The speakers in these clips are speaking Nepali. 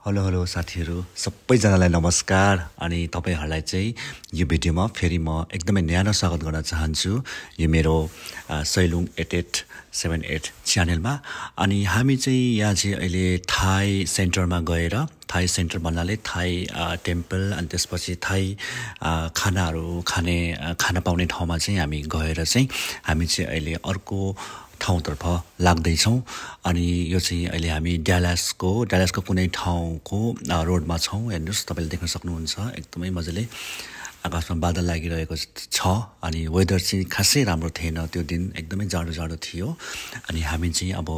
हेलो हेलो साथीहरु सबैजनालाई नमस्कार अनि तपाईहरुलाई चाहिँ यो भिडियोमा फेरि म एकदमै न्यानो स्वागत गर्न चाहन्छु यो मेरो सैलुङ 8878 च्यानलमा अनि हामी चाहिँ यहाँ चाहिँ अहिले थाई सेन्टरमा गएर थाई सेन्टर भन्नाले थाई टेम्पल अनि त्यसपछि थाई खानाहरु खाना पाउने ठाउँमा चाहिँ हामी गएर चाहिँ हामी चाहिँ अहिले अर्को ठाउँतर्फ लाग्दै छौं अनि यो चाहिँ अहिले हामी ड्यालसको कुनै ठाउँको रोडमा छौं हेर्नुस् तपाईले देख्न सक्नुहुन्छ एकदमै मजाले आकाशमा बादल लागिरहेको छ अनि वेदर चाहिँ खासै राम्रो थिएन त्यो दिन एकदमै जाडो थियो अनि हामी चाहिँ अब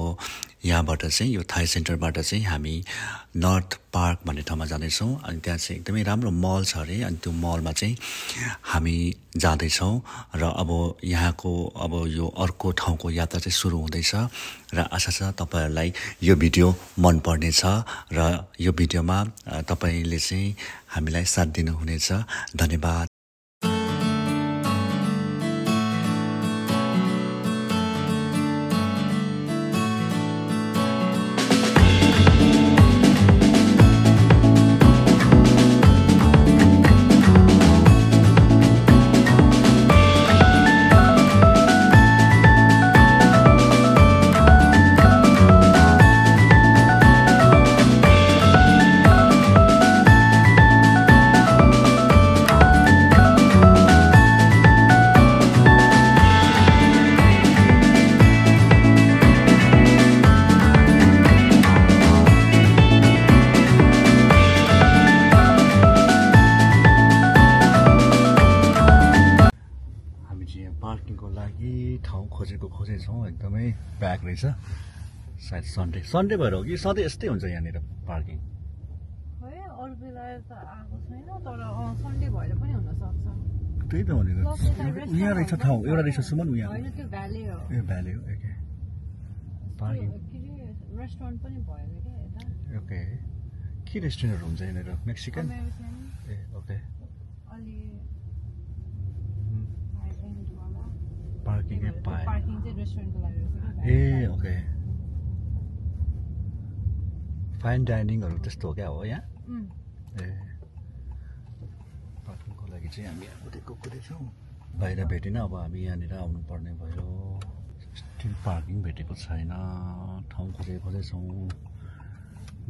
यहाँबाट चाहिँ यो थाई सेन्टरबाट चाहिँ हामी नर्थ पार्क भन्ने ठाउँमा जाँदै छौं अनि त्यहाँ चाहिँ एकदमै राम्रो मल छ रे अनि त्यो मलमा चाहिँ हामी जाँदै छौं र अब यहाँको अब यो अर्को ठाउँको यात्रा चाहिँ सुरु हुँदैछ र आशा छ तपाईहरुलाई यो भिडियो मन पर्नेछ र यो भिडियोमा तपाईले चाहिँ हामीलाई साथ दिनुहुनेछ धन्यवाद पार्किङको लागि ठाउँ खोजेको छौं एकदमै ब्याक रहेछ सायद सन्डे भएर हो कि सधैँ यस्तै हुन्छ यहाँनिर पार्किङ है अरु बेला त आएको छैन तर सन्डे भएर पनि हुन सक्छ त्यही त भनेको यहाँ रहेछ ठाउँ एउटा रहेछ सुमन यहाँ हैन त्यो भ्याली हो ए भ्याली हो ओके पार्किङ रेस्टुरेन्ट पनि भयो के यता ओके के रेस्टुरेन्टहरु हुन्छ यहाँनिर मेक्सिकन ए ओके अलि पार्किङ पाए पार्किङ चाहिँ रेस्टुरेन्टको लागि रहेछ ए ओके फाइन डाइनिङहरु त्यस्तो हो क्या हो यहाँ ए पार्किङको लागि चाहिँ हामी कुदेछौँ बाहिर भेटेन अब हामी यहाँनिर आउनु पर्ने भयो स्टिल पार्किङ भेटेको छैन ठाउँ खोजेछौँ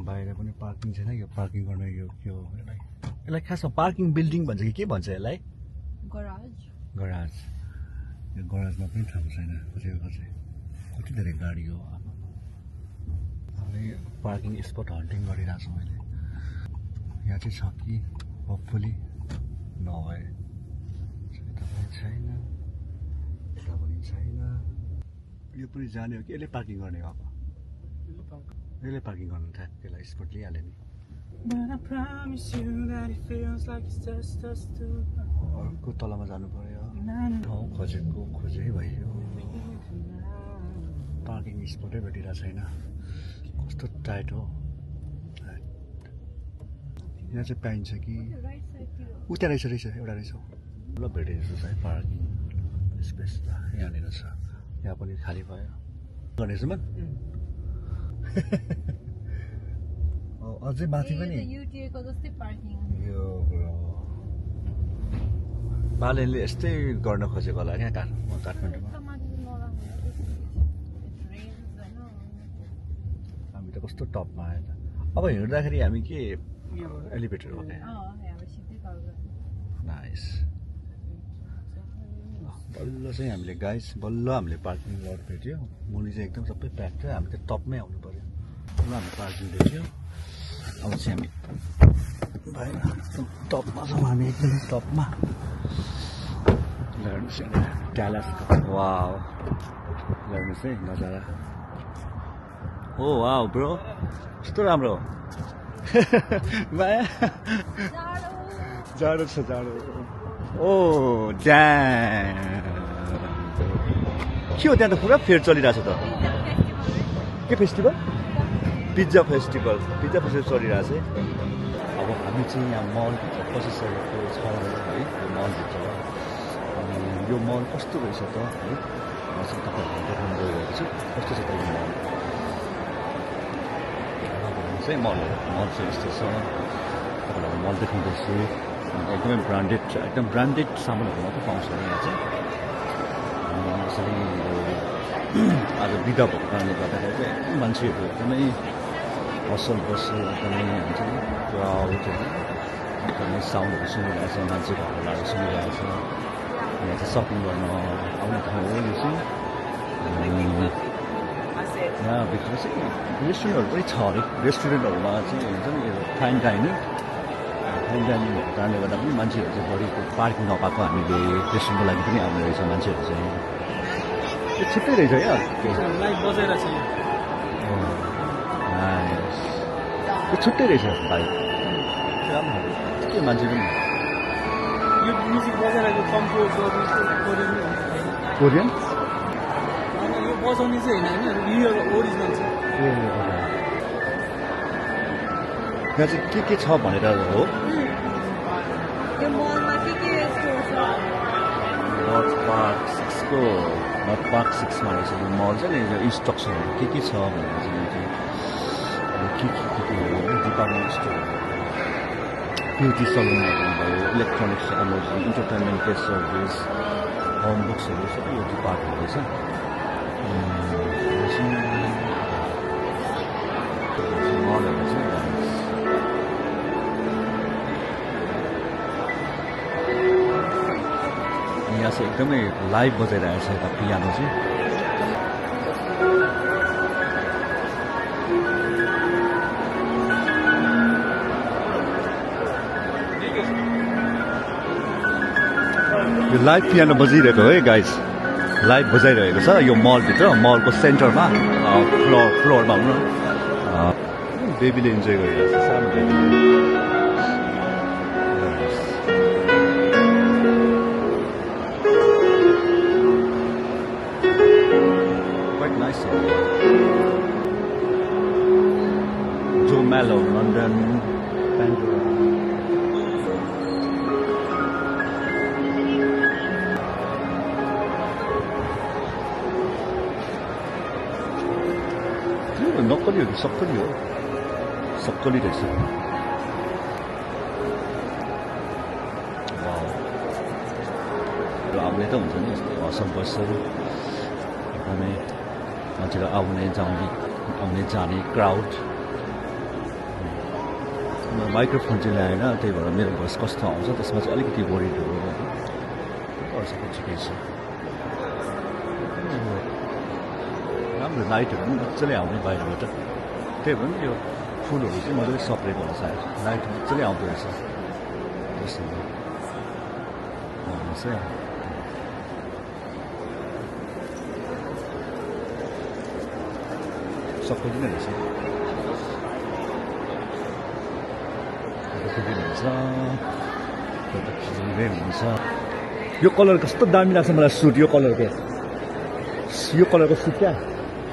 बाहिर पनि पार्किङ छैन यो पार्किङ गर्ने यो के हो यसलाई खासमा पार्किङ बिल्डिङ भन्छ कि के भन्छ यसलाई गराज यो गराजमा पनि थाहा छैन खोजेको कति धेरै गाडी हो हामी पार्किङ स्पट हन्टिङ गरिरहेको छु मैले यहाँ चाहिँ छ कि होपफुली नभए यता पनि छैन यता पनि छैन यो पनि जाने हो कि यसले पार्किङ गर्ने हो अब यसले पार्किङ गर्नु त्यसलाई स्पट लिइहाल्यो नि अर्को तलमा जानु पर्यो ठाउँ खोजे भयो पार्किङ स्पटै भेटिरहेको छैन कस्तो टाइट हो यहाँ चाहिँ पाइन्छ कि उता रहेछ एउटा रहेछ ल भेटेको छु सायद पार्किङ स्पेस यहाँनिर छ यहाँ पनि खाली भयो गणेश मन अझै माथि पनि युटिएको जस्तै पार्किङ यो बालेनले यस्तै गर्न खोजेको होला क्या काठमाडौँमा हामी त कस्तो टपमा आयो त अब हिँड्दाखेरि हामी के एलिभेटर हो क्या नाइस बल्ल चाहिँ हामीले बल्ल हामीले पार्किङ लट भेट्यो मुनि चाहिँ एकदम सबै प्याक थियो हामी त टपमै आउनु पर्यो ल हामी पार्किङ भेट्यो अब चाहिँ हामी भएन टपमा छौँ हामी एकदमै टपमा हेर्नुहोस् ड्यालसको वाउ हेर्नुहोस् है नजारा ओ वाउ ब्रो कस्तो राम्रो माया जाडो छ ओ ड्याम के हो त्यहाँ त पुरा फेयर चलिरहेछ त के फेस्टिभल पिज्जा फेस्टिभल चलिरहेछ अब हामी चाहिँ यहाँ मलभित्र पसिसकेको छौँ है यो मलभित्र अनि यो मल कस्तो रहेछ त है म चाहिँ तपाईँहरूलाई देखाउन गइरहेको छु कस्तो छ त यो मल चाहिँ मल चाहिँ यस्तो छ तपाईँलाई मल देखाउँदैछु एकदमै ब्रान्डेड एकदम ब्रान्डेड सामानहरू मात्रै पाउँछ यहाँ चाहिँ यसरी आज बिदा भएको कारणले गर्दाखेरि चाहिँ एकदम मान्छेहरू एकदमै हसल बसल एकदमै हुन्छ नि क्राउड एकदमै साउन्डहरू सुनिरहेछ मान्छेको हल्लाहरू सुनिरहेछ यहाँ चाहिँ सपिङ गर्न आउने ठाउँ हो यो चाहिँ यहाँभित्र चाहिँ रेस्टुरेन्टहरू पनि छ अरे रेस्टुरेन्टहरूमा चाहिँ हुन्छ नि यो फाइन डाइनिङ भएको कारणले गर्दा पनि मान्छेहरू चाहिँ बढीको पार्किङ नपाएको हामीले रेस्टुरेन्टको लागि पनि आउने रहेछ मान्छेहरू चाहिँ त्यो छुट्टै रहेछ क्या लाइभ बजाएर छ त्यो छुट्टै रहेछ लाइभ राम्रो के मान्छे पनि यो म्युजिक बजाएर यो कम्पोज गर्नु कोरियन यो बजाउने चाहिँ होइन होइन ओरिजिनल छ यहाँ चाहिँ के छ भनेर हो यो मलमा के स्टोर छ नर्थ पार्क 6को नर्थ पार्क 6मा रहेछ यो मल चाहिँ नि यो इन्स्ट्रक्सनहरू के छ भनेर चाहिँ के हो डिपार्टमेन्ट स्टोर ब्युटी सलुनहरू भयो electronics energy entertainment guest service home बुक्सहरू सबै यो डिपार्टमेन्ट रहेछ मलहरू चाहिँ यहाँ चाहिँ एकदमै लाइभ बजाइरहेको छ यता पियानो चाहिँ यो लाइभ पियानो बजिरहेको है गाइज लाइभ बजाइरहेको छ यो मलभित्र मलको सेन्टरमा फ्लोरमा हुनु बेबीले इन्जोय गरिरहेको छ सानो बेबीले Joe Mallow, London, Pandora. नक्कली हो कि सक्कली हो सक्कली रहेछ आउने त हुन्छ नि यस्तो हसल बसल एकदमै मान्छेहरू आउने जाने क्राउड माइक्रोफोन चाहिँ ल्याएन त्यही भएर मेरो भोइस कस्तो आउँछ त्यसमा चाहिँ अलिकति वरिड हो अरूसको ठिकै छ राम्रो लाइटहरू पनि मजाले आउने बाहिरबाट त्यही भएर नि यो फुलहरू चाहिँ मजाले सप्रेको होला सायद लाइट मजाले आउँदो रहेछ त्यसमा चाहिँ सक्कली नै रहेछ हुन्छ यो कलर कस्तो दामी लाग्छ मलाई सुट यो कलरको सुट क्या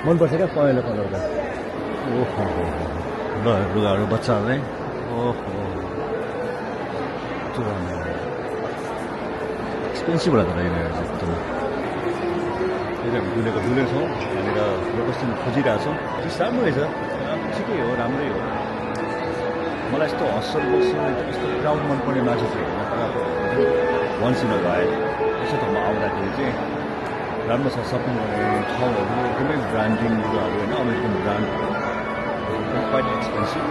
मनपर्छ क्या पहेँलो कलरको ओहो ल लुगाहरू बच्चाहरूलाई ओहो एक्सपेन्सिभ होला त रहेछ एकदम डुलेको छौँ यहाँनिर लोकेसन खोजिरहेछौँ चिज राम्रो रहेछ ठिकै हो राम्रै हो मलाई यस्तो हसल बस्छु यस्तो क्राउड मनपर्ने मान्छे चाहिँ वन्स इन अ वाइल यसो ठाउँमा आउँदाखेरि चाहिँ राम्रो छ सपिङ गर्ने ठाउँहरू एकदमै ब्रान्डिङ लुगाहरू होइन अमेरिकन ब्रान्ड क्वाइट एक्सपेन्सिभ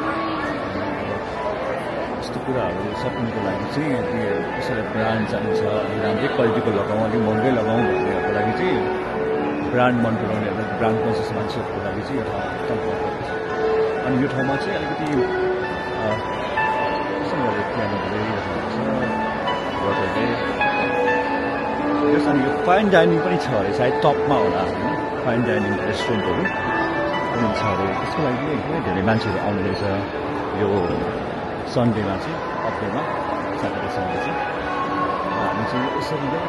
यस्तो कुराहरू सपिङको लागि चाहिँ कसैलाई ब्रान्ड चाहिन्छ राम्रै क्वालिटीको लगाउँ अलिक महँगै लगाउँ भन्नेहरूको लागि चाहिँ ब्रान्ड मन पराउनेहरू ब्रान्ड कन्सियस मान्छेहरूको लागि चाहिँ यो ठाउँ एकदम पर्फेक्ट छ अनि यो ठाउँमा चाहिँ अलिकति कसैले पियानो त्यस अनि यो फाइन डाइनिङ पनि छ अरे सायद टपमा होला होइन फाइन डाइनिङ रेस्टुरेन्टहरू पनि छ अरे त्यसको लागि पनि एकदमै धेरै मान्छेहरू आउने रहेछ यो सन्डेमा चाहिँ हप्तामा स्याटरडे सन्डे चाहिँ हामी चाहिँ यसरी नै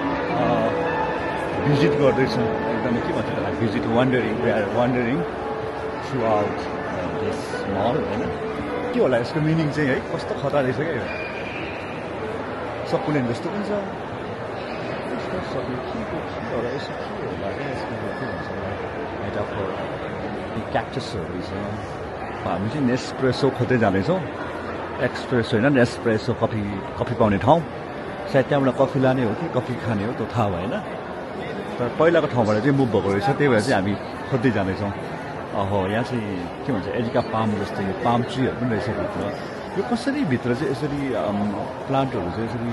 भिजिट गर्दैछौँ एकदमै के भन्छ त्यसलाई भिजिट वान्डरिङ थ्रु आउट दिस मल होइन के होला यसको मिनिङ चाहिँ है कस्तो खतरा रहेछ क्या यो सकुलेन्ट जस्तो पनि छ यसो के होला क्या यसको के भन्छ मेटाफोर क्याक्टसहरू छ हामी चाहिँ नेस्प्रेसो खोज्दै जाँदैछौँ एक्सप्रेसो होइन नेस्प्रेसो कफी पाउने ठाउँ सायद त्यहाँबाट कफी लाने हो कि कफी खाने हो त्यो थाहा भएन तर पहिलाको ठाउँबाट चाहिँ मुभ भएको रहेछ त्यही भएर चाहिँ हामी खोज्दै जाँदैछौँ अहो यहाँ चाहिँ के भन्छ एरिका पाम जस्तो यो पाम ट्रीहरू पनि रहेछ भित्र यो कसरी भित्र चाहिँ यसरी प्लान्टहरू चाहिँ यसरी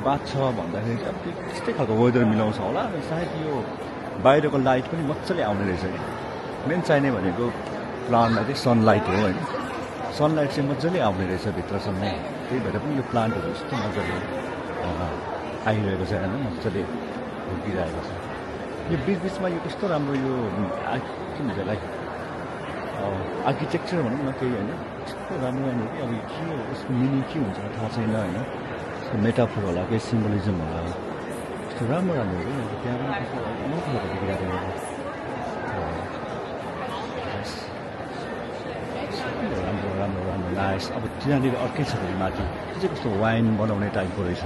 बाँच्छ भन्दाखेरि चाहिँ अब त्यस्तै खालको वेदर मिलाउँछ होला सायद यो बाहिरको लाइट पनि मजाले आउने रहेछ कि मेन चाहिने भनेको प्लान्टलाई चाहिँ सनलाइट हो होइन सनलाइट चाहिँ मजाले आउने रहेछ भित्रसम्म त्यही भएर पनि यो प्लान्टहरू यस्तो मजाले आइरहेको छ होइन मजाले हुर्किरहेको छ यो बिचबिचमा यो कस्तो राम्रो यो के भन्छ लाइक आर्किटेक्चर भनौँ न केही होइन कस्तो राम्रो राम्रो कि अब के हो यसको मिनिङ के हुन्छ थाहा छैन होइन यसको मेटाफोर होला केही सिम्बोलिजम होला कस्तो राम्रो राम्रो हो कि त्यहाँ पनि कस्तो अनौठो खालको देखिरहेको राम्रो राम्रो राम्रो नाइस अब त्यहाँनिर अर्कै छ फेरि माथि त्यो चाहिँ कस्तो वाइन बनाउने टाइपको रहेछ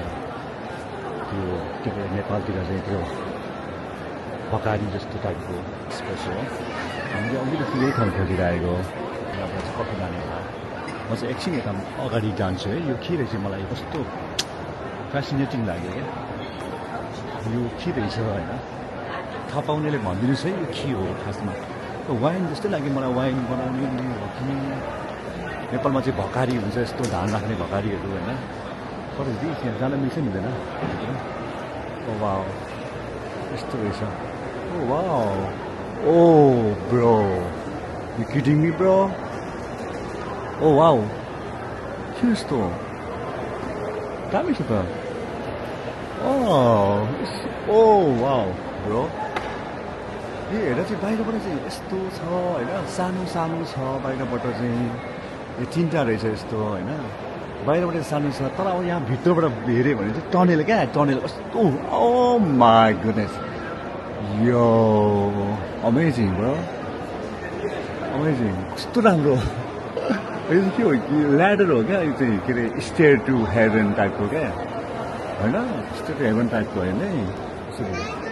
त्यो के भन्छ नेपालतिर चाहिँ त्यो पकारी जस्तो टाइपको स्पेस हो हामीले अलिकति यही ठाउँ खोजिरहेको यहाँबाट चाहिँ कफी लाने होला म चाहिँ एकछिन यता अगाडि जान्छु है यो के रहेछ मलाई कस्तो फेसिनेटिङ लाग्यो क्या यो के रहेछ होइन थाहा पाउनेले भनिदिनुहोस् है यो के हो खासमा वाइन जस्तै लाग्यो मलाई वाइन बनाउने हो कि नेपालमा चाहिँ भकारी हुन्छ यस्तो धान राख्ने भकारीहरू होइन तर त्यहाँ जान मिल्छ मिल्दैन ओ वाउ यस्तो रहेछ oh wow oh bro you kidding me bro oh wow के यस्तो दामी छ त ओ वाउ ब्रो यो हेर चाहिँ बाहिरबाट चाहिँ यस्तो छ होइन सानो सानो छ बाहिरबाट चाहिँ यो तिनवटा रहेछ यस्तो होइन बाहिरबाट सानो छ तर अब यहाँ भित्रबाट हेऱ्यो भने चाहिँ टनेल क्या टनेल कस्तो ओ माई गुडनेस यो अमेजिङ ब्रो अमेजिङ कस्तो राम्रो यो चाहिँ के हो कि ल्याडर हो क्या यो चाहिँ के अरे स्टेयर टु हेभन टाइपको क्या होइन स्टेयर टु हेभन टाइपको होइन है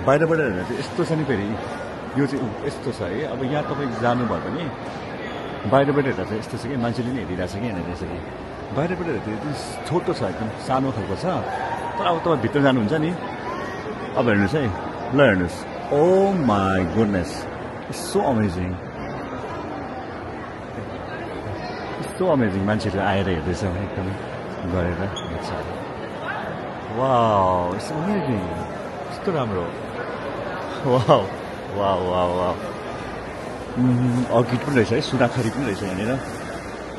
बाहिरबाट हेरेर चाहिँ यस्तो छ नि फेरि यो चाहिँ यस्तो छ है अब यहाँ तपाईँ जानुभयो भने बाहिरबाट हेर्दा चाहिँ यस्तो छ कि मान्छेले नि हेरिरहेको छ कि हेरेर रहेछ कि बाहिरबाट हेर्दा चाहिँ छोटो छ एकदम सानो खालको छ तर अब तपाईँ भित्र जानुहुन्छ नि अब हेर्नुहोस् है ल हेर्नुहोस् ओ माई गुडनेस सो अमेजिङ यस्तो अमेजिङ मान्छेहरू आएर हेर्दैछ एकदम गरेर वाउ इट्स अमेजिङ यस्तो राम्रो wow wow wow wow orchid पनि रहेछ है सुनाखरी पनि रहेछ यहाँनिर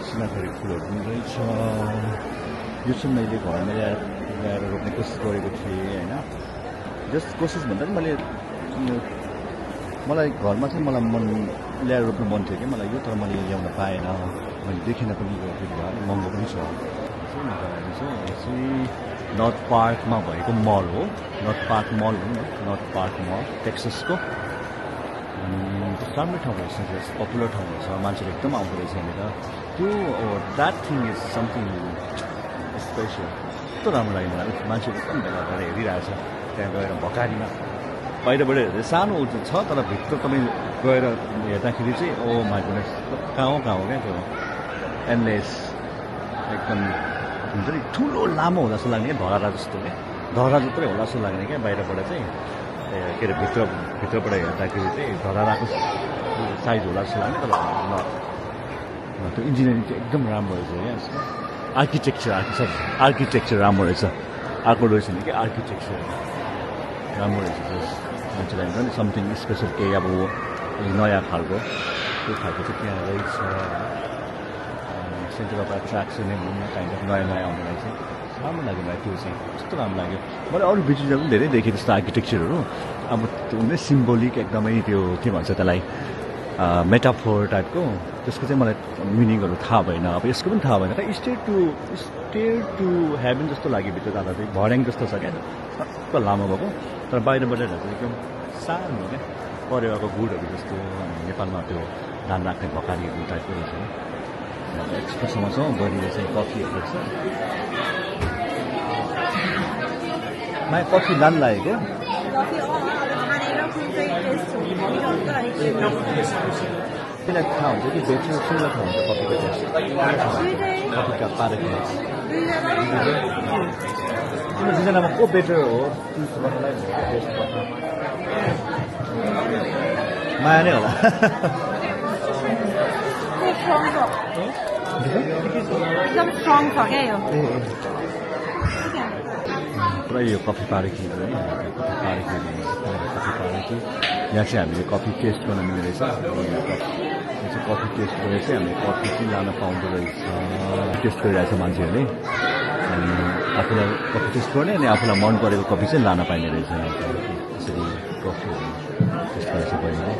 सुनाखरी फुलहरू पनि रहेछ यो चाहिँ मैले घरमा ल्याएर रोप्ने कोसिस गरेको थिएँ होइन जस्ट कोसिस भन्दा पनि मलाई घरमा चाहिँ मलाई मन ल्याएर रोप्नु मन थियो कि मलाई यो तर मैले ल्याउन पाएन मैले देखिनँ पनि यो बिरुवा महँगो पनि छ चाहिँ नर्थ पार्कमा भएको मल हो नर्थ पार्क मल हो नि नर्थ पार्क मल टेक्ससको राम्रो ठाउँ रहेछ जस पपुलर ठाउँ रहेछ मान्छेले एकदम आउँदो रहेछ यहाँनिर त्यो that thing is something special यस्तो राम्रो लाग्यो मलाई मान्छेले एकदम भेला भएर हेरिरहेछ त्यहाँ गएर भकारीमा बाहिरबाट हेर्दा सानो छ तर भित्र तपाईँ गएर हेर्दाखेरि चाहिँ ओ माई गुडनेस कहाँ हो क्या त्यो एन्डलेस एकदम हुन्छ नि ठुलो लामो होला जस्तो लाग्ने क्या धरा जस्तो क्या धरा जत्रै होला जस्तो लाग्ने क्या बाहिरबाट चाहिँ के अरे भित्रबाट हेर्दाखेरि चाहिँ धराको साइज होला जस्तो लाग्ने तर त्यो इन्जिनियरिङ चाहिँ एकदम राम्रो रहेछ क्या यसको आर्किटेक्चर राम्रो रहेछ अर्को रहेछ नि कि आर्किटेक्चर राम्रो रहेछ मान्छेलाई हुन्छ नि समथिङ स्पेसल केही अब नयाँ खालको त्यो खालको चाहिँ त्यहाँ रहेछ सेन्टर अफ एट्र्याक्सन नै भनौँ न काइन्ड अफ नयाँ आउनेलाई चाहिँ राम्रो लाग्यो मलाई त्यो चाहिँ कस्तो राम्रो लाग्यो मैले अरू भिडियोमा पनि धेरै देखेँ त्यस्तो आर्किटेक्चरहरू अब त्यो हुँदै सिम्बोलिक एकदमै त्यो के भन्छ त्यसलाई मेटाफोर टाइपको त्यसको चाहिँ मलाई मिनिङहरू थाहा भएन अब यसको पनि थाहा भएन स्टेयर टु हेभन जस्तो लाग्यो भित्र जाँदा चाहिँ भर्याङ जस्तो छ क्या सबै लामो भएको तर बाहिरबाट हेर्दा चाहिँ एकदम सानो हो क्या परेवाको गुडहरू जस्तो नेपालमा त्यो धान राख्ने भकारीहरू टाइपको रहेछ एक्सप्रेसमा छ बडीले चाहिँ कफीहरू रहेछ माइ कफी लान लागेको त्यसलाई थाहा हुन्छ कि बेटर सुन्दा थाहा हुन्छ कफीको टेस्ट कफीका पारेको दुईजनामा को बेटर हो टेस्ट गर्छ माया नै होला एकदम स्ट्रङ छ क्या यो पुरा यो कफी पारेखीहरू है कफी पारेखीहरू कफी पारेखी यहाँ चाहिँ हामीले कफी टेस्ट गर्न मिल्ने रहेछ यहाँ चाहिँ कफी टेस्ट गरेर चाहिँ हामीले कफी चाहिँ लान पाउँदो रहेछ टेस्ट गरिरहेछ मान्छेहरूले अनि आफूलाई कफी टेस्ट गर्ने अनि आफूलाई मन परेको कफी चाहिँ लान पाइने रहेछ त्यसरी कफीहरू टेस्ट गरेर चाहिँ भयो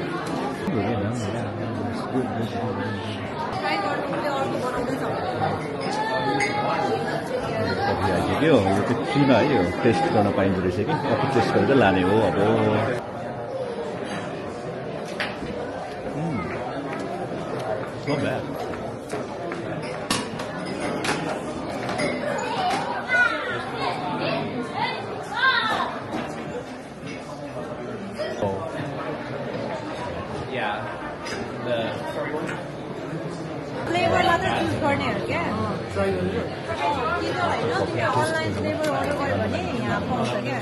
कफी आइसक्यो यो चाहिँ फ्रीमा है यो टेस्ट गर्न पाइँदो रहेछ कि कफी टेस्ट गरेर लाने हो अब not bad. Oh. Yeah. The flavour मात्र चुज गर्ने हो क्या try it. Online flavour order गर्यो भने यहाँ पाउँछ क्या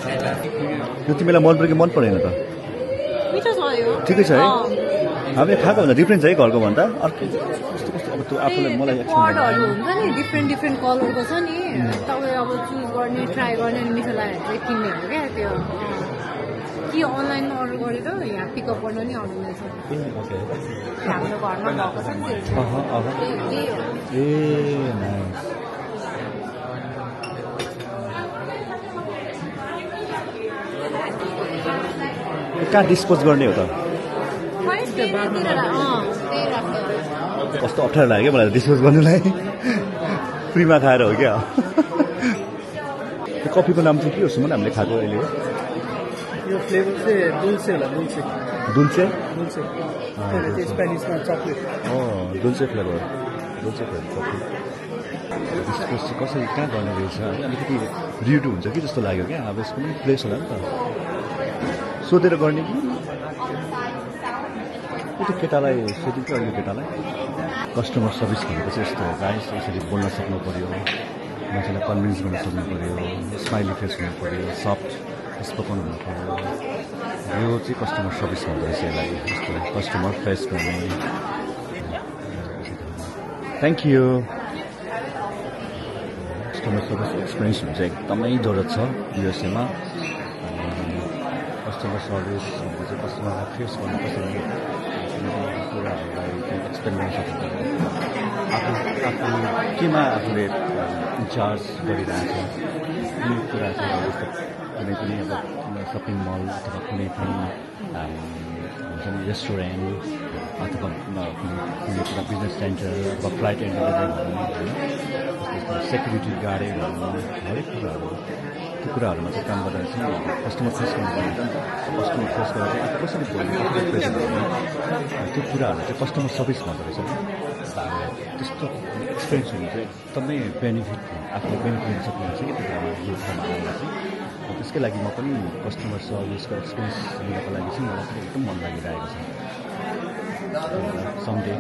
यो तिमीलाई मन पऱ्यो कि मन परेन त मिठो छ यो ठिकै छ है हामीले खाएको भन्दा डिफ्रेन्ट छ है घरको भन्दा अर्को कस्तो कस्तो अब त्यो आफूलाई मलाई कलरहरू हुन्छ नि डिफ्रेन्ट कलरको छ नि तपाईँ अब चुज गर्ने ट्राई गर्ने अनि मिठो लाग्यो भने चाहिँ किन्ने हो क्या त्यो कि अनलाइनमा अर्डर गरेर यहाँ पिकअप गर्न नि आउनु मिल्छ हाम्रो घरमा भएको छ नि त्यही हो ए नाइस कहाँ डिस्पोज गर्ने हो त कस्तो अप्ठ्यारो लाग्यो मलाई डिस्पोज गर्नुलाई फ्रीमा खाएर हो क्या त्यो कफीको नाम चाहिँ के हो सुमन हामीले खाएको अहिले यो फ्लेभर चाहिँ दुल्से होला दुल्चे dulce स्पेनिसमा chocolate दुल्चे flavour coffee dispose चाहिँ कसरी कहाँ गर्ने रहेछ अलिकति रियुड हुन्छ कि जस्तो लाग्यो क्या अब यसको पनि प्लेस होला नि त सोधेर गर्ने कि त्यो केटालाई सोधिन्छ अहिले केटालाई कस्टमर सर्भिस भनेको चाहिँ यस्तो हो गाइस यसरी बोल्न सक्नु पऱ्यो मान्छेलाई कन्भिन्स गर्न सक्नु पऱ्यो स्माइली फेस हुनु पऱ्यो सफ्ट स्पोकन हुनु पऱ्यो यो चाहिँ कस्टमर सर्भिस भन्दो रहेछ यसलाई यस्तो कस्टमर फेस गर्ने thank you customer service experience हुनु चाहिँ एकदमै जरुरत छ युएसएमा कस्टमर सर्भिस भनेको चाहिँ कस्टमरलाई फेस गर्नु कसरी कुराहरूलाई एक्सप्लेन गर्न सक्नु आफू केमा आफूले इन्चार्ज गरिरहेको छ कुनै कुरा चाहिँ जस्तो कुनै पनि अब सपिङ मल अथवा कुनै पनि हुन्छ नि रेस्टुरेन्ट अथवा कुनै कुरा बिजनेस सेन्टर अथवा फ्लाइट एन्टरटेनमेन्ट भनौँ होइन त्यस्तो सेक्युरिटी गार्डै भनौँ हरेक कुराहरू त्यो कुराहरूमा चाहिँ काम गर्दा चाहिँ कस्टमर फेस गर्नुपर्ने हुन्छ नि त कस्टमर फेस गरेर चाहिँ आफू कसरी बोल्ने कसरी प्रेजेन्ट गर्ने त्यो कुराहरू चाहिँ कस्टमर सर्भिस भन्दो रहेछ त्यस्तो एक्सपिरियन्स हुनु चाहिँ एकदमै बेनिफिट आफूले बेनिफिट लिन सक्नुहुन्छ कि त्यो कुरामा यो ठाउँमा आएर चाहिँ त्यसकै लागि म पनि कस्टमर सर्भिसको एक्सपिरियन्स लिनको लागि चाहिँ मलाई पनि एकदम मन लागिरहेको छ सन्डे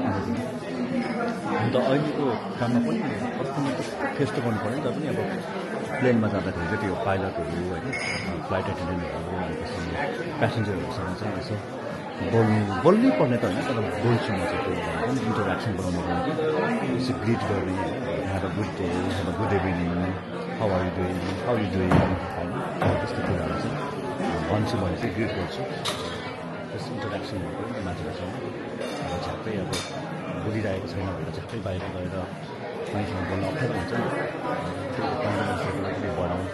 अन्त अहिलेको काममा पनि कस्टमर फेस त गर्नु पऱ्यो नि त पनि अब प्लेनमा जाँदाखेरि चाहिँ त्यो पाइलटहरू होइन फ्लाइट एटेन्डेन्टहरू अनि त्यसरी प्यासेन्जरहरूसँग चाहिँ यसो बोल्नै पर्ने त होइन तर बोल्छु म चाहिँ त्यो इन्टरेक्सन बनाउनु लागि यसो ग्रिट गर्ने have a good day have a good evening how are you doing होइन त्यस्तो कुराहरू चाहिँ भन्छु भने चाहिँ ग्रिट गर्छु त्यस्तो इन्टरेक्सन गर्नु मान्छेहरूसँग अब झ्याप्पै अब बोलिरहेको छैन भनेर झ्याप्पै बाहिर गएर मान्छेसँग बोल्न अप्ठ्यारो हुन्छ नि त्यो कन्फिडेन्सको लागि बढाउँ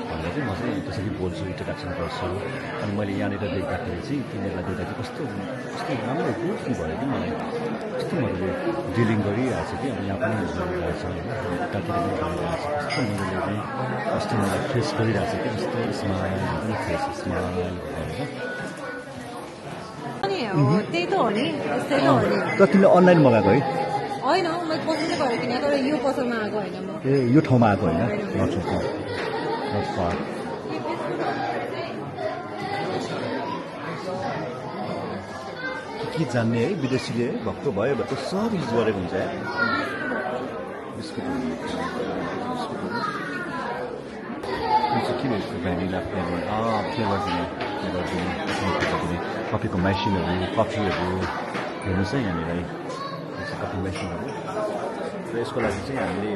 भनेर चाहिँ म चाहिँ त्यसरी बोल्छु इन्टरेक्सन गर्छु अनि मैले यहाँनिर देख्दाखेरि चाहिँ तिनीहरूलाई देख्दा चाहिँ कस्तो राम्रो गुड भयो कि मलाई कस्तो मजाले डिलिङ गरिरहेको छ कि अब यहाँ पनि गरिरहेको छ होइन उतातिर पनि गरिरहेको छ कस्तो मजाले चाहिँ कस्टमरलाई फेस गरिरहेको छ कि जस्तो स्माइल पनि फेस स्माइल त्यही त हो नि त्यस्तै त हो नि तर तिमीले अनलाइन मगाएको है होइन मैले पसलले गरेको किन तर यो पसलमा आएको होइन म ए यो ठाउँमा आएको होइन के जान्ने है विदेशीले भक्कु भयो भने त सब युज गरेको हुन्छ यार के यस्तो भ्यानिला फ्लेभर फ्लेभर दिने कफीको मेसिनहरू कफीहरू हेर्नुहोस् है यहाँनिर कफी मेसिनहरू र यसको लागि चाहिँ हामीले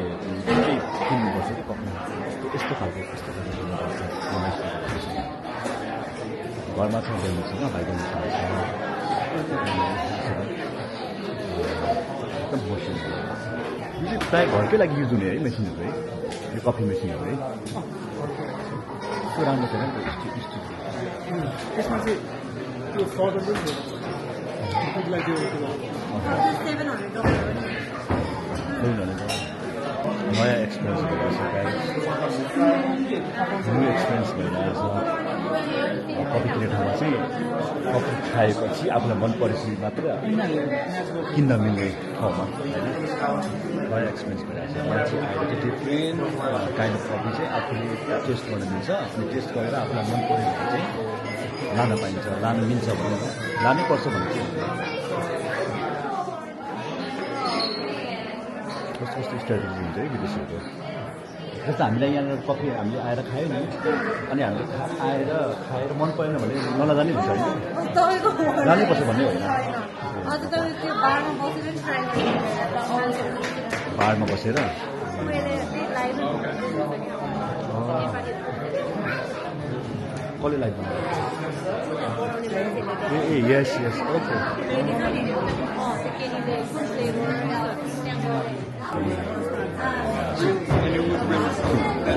निकै किन्नुपर्छ कि कफी यस्तो खालको किन्नुपर्छ घरमा छ ल्याउनुसँग भाइको एकदम बस्नु यो चाहिँ प्रायः घरकै लागि युज हुने है मेसिनहरू है यो कफी मेसिनहरू है त्यो राम्रो छैन नि त त्यसमा चाहिँ त्यो सदर पनि थियो त्यसलाई त्यो नयाँ एक्सपिरियन्स भइरहेछ न्यू एक्सपिरियन्स भइरहेछ कफी किन्ने ठाउँमा चाहिँ कफी खाएपछि आफूलाई मन परेपछि मात्र किन्न मिल्ने ठाउँमा होइन नयाँ एक्सपिरियन्स भइरहेछ मान्छे आएर डिफ्रेन्ट काइन्ड अफ कफी चाहिँ आफूले टेस्ट गर्न मिल्छ अनि टेस्ट गरेर आफूलाई मन पऱ्यो भने चाहिँ लान पाइन्छ लान मिल्छ भने लानै पर्छ भने चाहिँ कस्तो कस्तो स्ट्राटेजी हुन्छ है विदेशीहरूको जस्तो हामीलाई यहाँनिर कफी हामीले आएर खायो नि अनि हामीले खाएर मन परेन भने नलजाने हुन्छ होइन जानै पर्छ भन्ने होइन पाहाडमा बसेर कसले लाइभ ए यस यस ओके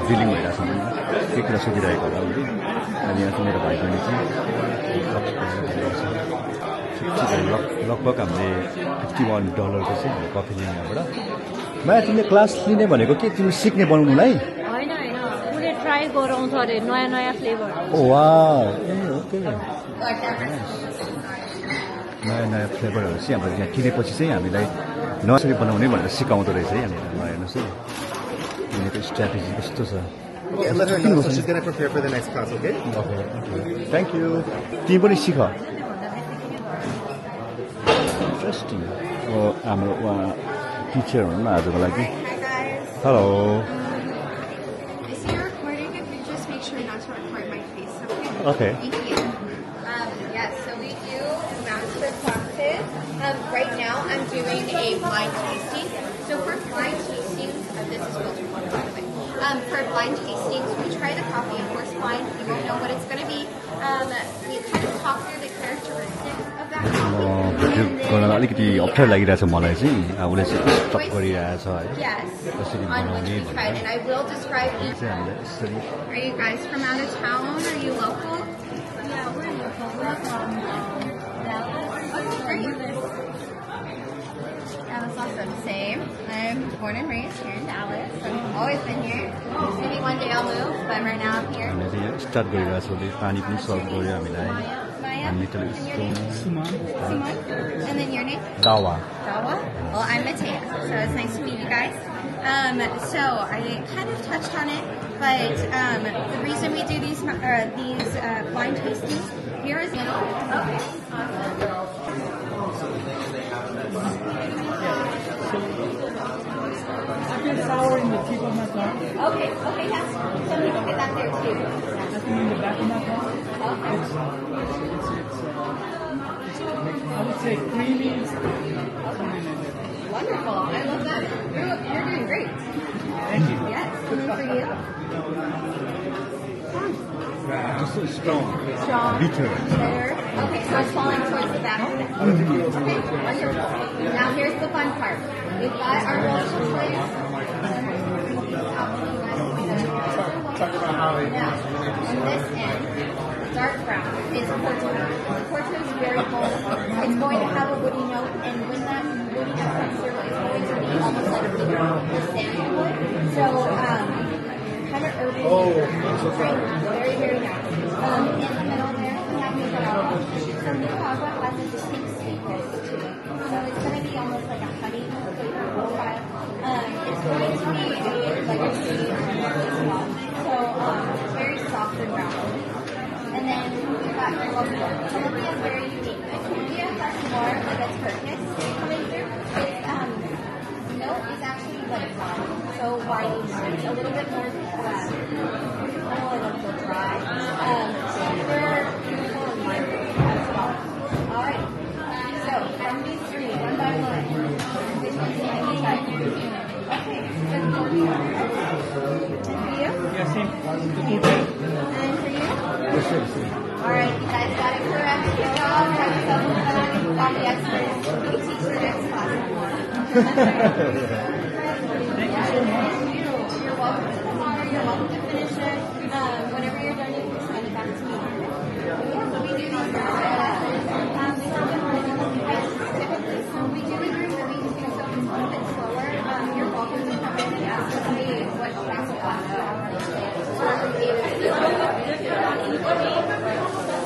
फिलिङ भइरहेको छ के कुरा सोधिरहेको होला उसले अनि यहाँ चाहिँ मेरो भाइ बहिनी चाहिँ लगभग हामीले $51 चाहिँ हामीले कफी लिने यहाँबाट माया तिमीले क्लास लिने भनेको के तिमी सिक्ने बनाउनुलाई ट्राई गराउँछ अरे नयाँ नयाँ फ्लेभर नयाँ नयाँ फ्लेभरहरू चाहिँ हाम्रो यहाँ किनेपछि चाहिँ हामीलाई नसरी बनाउने भनेर सिकाउँदो रहेछ है यहाँनिर हेर्नुहोस् है यहाँको स्ट्राटेजी कस्तो छ थ्याङ्क यू तिमी पनि सिक इन्ट्रेस्टिङ हाम्रो उहाँ टिचर हुनु आजको लागि hello Okay. Thank you. Yes, so we do master classes. Right now I'm doing a blind tasting. So for blind tastings, this is filtered water by the way. For blind tastings, we try the coffee, of course blind, you won't know what it's going to be. We kind of talk through the characteristics of that coffee. त्यो गर्न अलिकति अप्ठ्यारो लागिरहेछ मलाई चाहिँ उसले चाहिँ स्टप गरिरहेछ है Yes, कसरी on which बनाउने we tried, and I will describe each. चाहिँ हामीलाई यसरी Are you guys from out of town? Are you local? Yeah, we're local. We're from Dallas. That's awesome. Same. I'm born and raised here in Dallas. I've always been here. Maybe one day I'll move, but right now I'm here. हामीले चाहिँ स्टार्ट गरिरहेको छ उसले पानी पनि सर्भ गर्यो हामीलाई Maya. हामी त And your name? Suman. And then your name? Dawa Dawa. Well, I'm Matea, so it's nice to meet you guys. So I kind of touched on it, but the reason we do these blind tastings here is okay. Sour in the tip of my tongue. Okay, yes. Some people get that there too. Nothing in the back of my tongue. Okay. I would say creamy. Something like that. Wonderful. I love that. You're doing great. Thank you. Yes. And for you? जस्तो strong Strong. Bitter Bitter. Okay, so it's falling towards the back of it. Okay, wonderful. Now here's the fun part. We've got our roasted place. Now, on this end, dark brown is Porto. Porto is very bold. It's going to have a woody note, and when that woody note comes through, it's going to be almost like the sandalwood. So, kind of urban. Very, very nice. In the middle there, we have Nicaragua. So Nicaragua has a distinct sweetness to it. So it's going to be almost like a honey flavor profile. It's going to be like a tea as well. So very soft and round. And then we've got Colombia. Colombia is very unique. Colombia has more like wine. So wine, it's a little bit more dry. They're beautiful and lively as well. All right. So from these three, one by one, which one's the main type? Okay. Good for you. And for you? Yeah, same. And for you? All right, you guys got it correct. Good job. Have yourself a fun. You got the experts. You teach the next class more. Thank you so much. You're welcome to the honor. You're welcome to finish it. Whenever you're done, you can send it back to me. Yeah, so we do these typically, so we do it during the week too, so it's a little bit slower. You're welcome to come in and ask me what class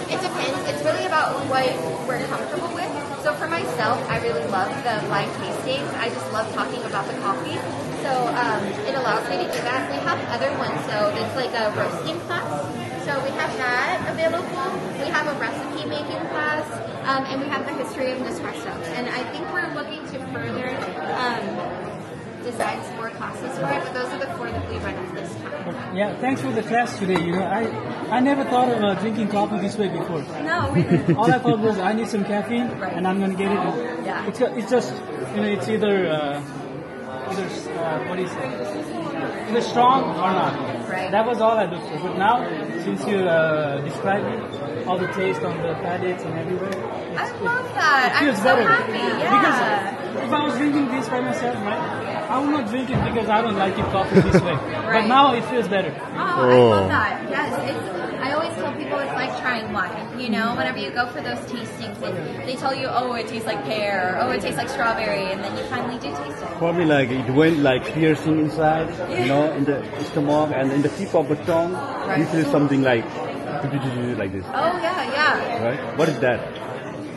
It depends. It's really about what we're comfortable with. So for myself, I really love the live tastings. I just love talking about the coffee. So it allows me to do that. We have other ones, so it's like a roasting class. So we have that available. We have a recipe making class, and we have the history of Nespresso. And I think we're looking to further design some more classes for it, but those are the 4 that we run at this time. Yeah, thanks for the class today. You know, I never thought of drinking coffee this way before. No, we didn't. All I thought was I need some caffeine, Right. and I'm gonna get it. Yeah. It's just it's either what is it? Either strong or not. Right. That was all I looked for. But now, since you described it, all the taste on the packets and everywhere, I love that. it feels I'm better. so happy. Yeah. Because if I was drinking this by myself, right, I would not drink it because I don't like it coffee this way. But Right. now it feels better. Oh, I love that. Yes, I always tell people it's like trying wine. You know, whenever you go for those tastings, they tell you, oh, it tastes like pear, or oh, it tastes like strawberry, and then you finally do taste it. For me, like it went like piercing inside, you know, in the stomach and in the tip of the tongue. You Right. feel something like this, Oh, yeah. right? What is that?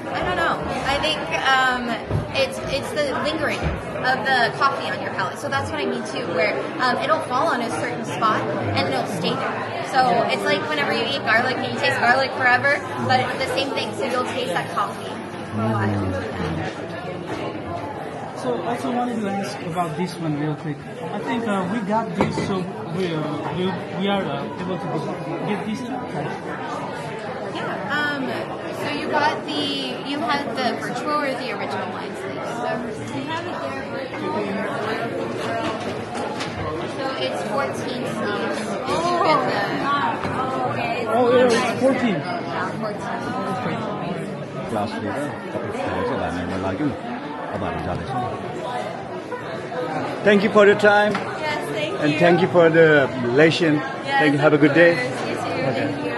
I don't know. I think it's the lingering of the coffee on your palate. So that's what I mean too, where it'll fall on a certain spot and it'll stay there. So it's like whenever you eat garlic and you taste garlic forever, but the same thing. So you'll taste that coffee for a while. So I also wanted to ask about this one real quick. I think we got this, so we are able to get these two. Yeah. So you had the virtual or the original wine sleeves? We have it there. So it's 14 sleeves. If you get the okay. Oh, yeah, it's 14. Yeah, 14. Class लिएर तपाईँ खाएर चाहिँ हामीमा लाग्यौँ अब हामी जाँदैछौँ Thank you for your time Yes, thank you. and thank you for the lesson. Yes, Thank you. Have a of good day. course. You too. Okay. Thank you.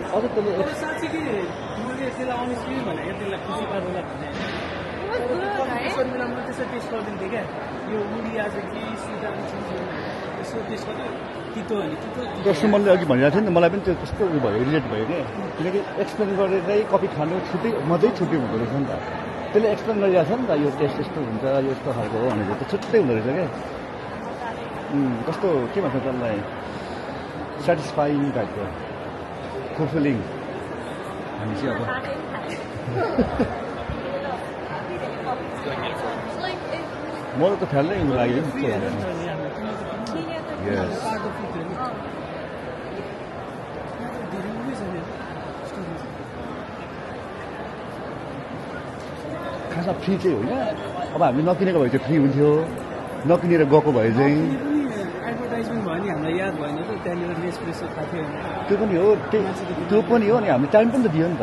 अझ तपाईँ साँच्चीकै मैले त्यसलाई अनेस्टली भनेको त्यसलाई खुसी पार्नुलाई भने शर्मिलामा त्यसो टेस्ट गरिदिन्थेँ क्या यो उडिया चाहिँ के सुधा यसो टेस्ट गर्यो तितो होइन तितो कस्टमरले अघि भनिरहेको थियो नि त मलाई पनि त्यो कस्तो उयो भयो रिलेट भयो क्या किनकि एक्सप्लेन गरेरै कफी खानु मजै छुट्टै हुँदो रहेछ नि त त्यसले एक्सप्लेन गरिरहेको छ नि त यो टेस्ट यस्तो हुन्छ यो यस्तो खालको हो भनेर त छुट्टै हुँदो रहेछ क्या कस्तो के भन्छ त्यसलाई सेटिस्फाइङ टाइपको फुलफिलिङ हामी चाहिँ अब मलाई त फ्याल्नै लाग्यो Yes. खासा फ्री चाहिँ होइन अब हामीले नकिनेको भए चाहिँ फ्री हुन्थ्यो नकिनेर गएको भए चाहिँ एडभर्टाइजमेन्ट भयो नि हामीलाई याद भएन त त्यहाँनिर नेसप्रेसो खाथ्यो त्यो पनि हो त्यो पनि हो अनि हामीले टाइम पनि त दियो नि त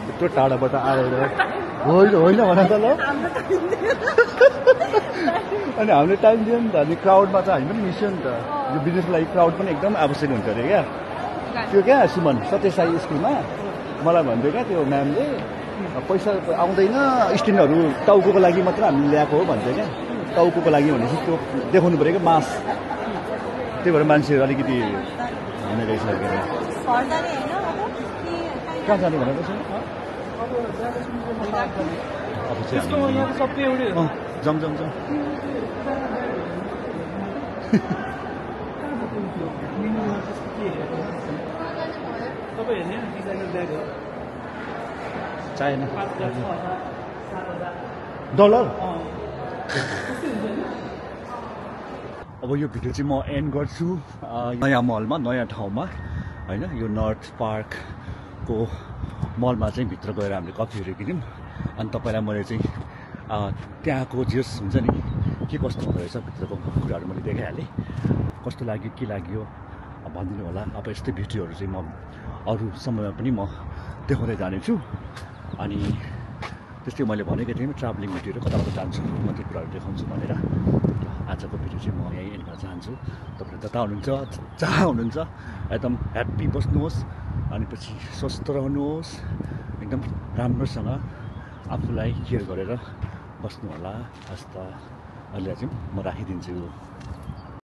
यत्रो टाढाबाट आएर होइन होइन भन त ल अनि हामीले टाइम दियो नि त अनि क्राउडमा त हामी पनि मिस्यो नि त यो बिजनेसको लागि क्राउड पनि एकदम आवश्यक हुन्छ अरे क्या त्यो क्या सुमन सत्यसाई स्कुलमा मलाई भन्थ्यो क्या त्यो म्यामले पैसा आउँदैन स्टुडेन्टहरू टाउको लागि मात्र हामीले ल्याएको हो भन्थ्यो क्या टाउको लागि भनेपछि त्यो देखाउनु पऱ्यो क्या मास त्यही भएर मान्छेहरू अलिकति हुने रहेछ कहाँ जाने भनेको छ अब त्यसको चाहिँ यहाँ त सबै एउटै हो जम तपाईँ हेर्ने डिजाइनर ब्याग हो चाहिएन $5,000 डलर अब यो भिडियो चाहिँ म एन्ड गर्छु नयाँ मलमा नयाँ ठाउँमा होइन यो नर्थ पार्कको मलमा चाहिँ भित्र गएर हामीले कफीहरू किन्यौँ अनि तपाईँलाई मैले चाहिँ त्यहाँको जेस हुन्छ नि के कस्तो हुँदो रहेछ भित्रको कुराहरू मैले देखाइहालेँ कस्तो लाग्यो के लाग्यो भनिदिनु होला अब यस्तै भिडियोहरू चाहिँ म अरू समयमा पनि म देखाउँदै जानेछु अनि त्यस्तै मैले भनेको थिएँ ट्राभलिङ भिडियोहरू कता कता जान्छु म त्यो कुराहरू देखाउँछु भनेर आजको भिडियो चाहिँ म यहीँ एन्ड गर्न चाहन्छु तपाईँले जता हुनुहुन्छ जहाँ हुनुहुन्छ एकदम ह्याप्पी बस्नुहोस् अनि पछि स्वस्थ रहनुहोस् एकदम राम्रोसँग आफूलाई केयर गरेर बस्नु होला हस् त अहिले चाहिँ म राखिदिन्छु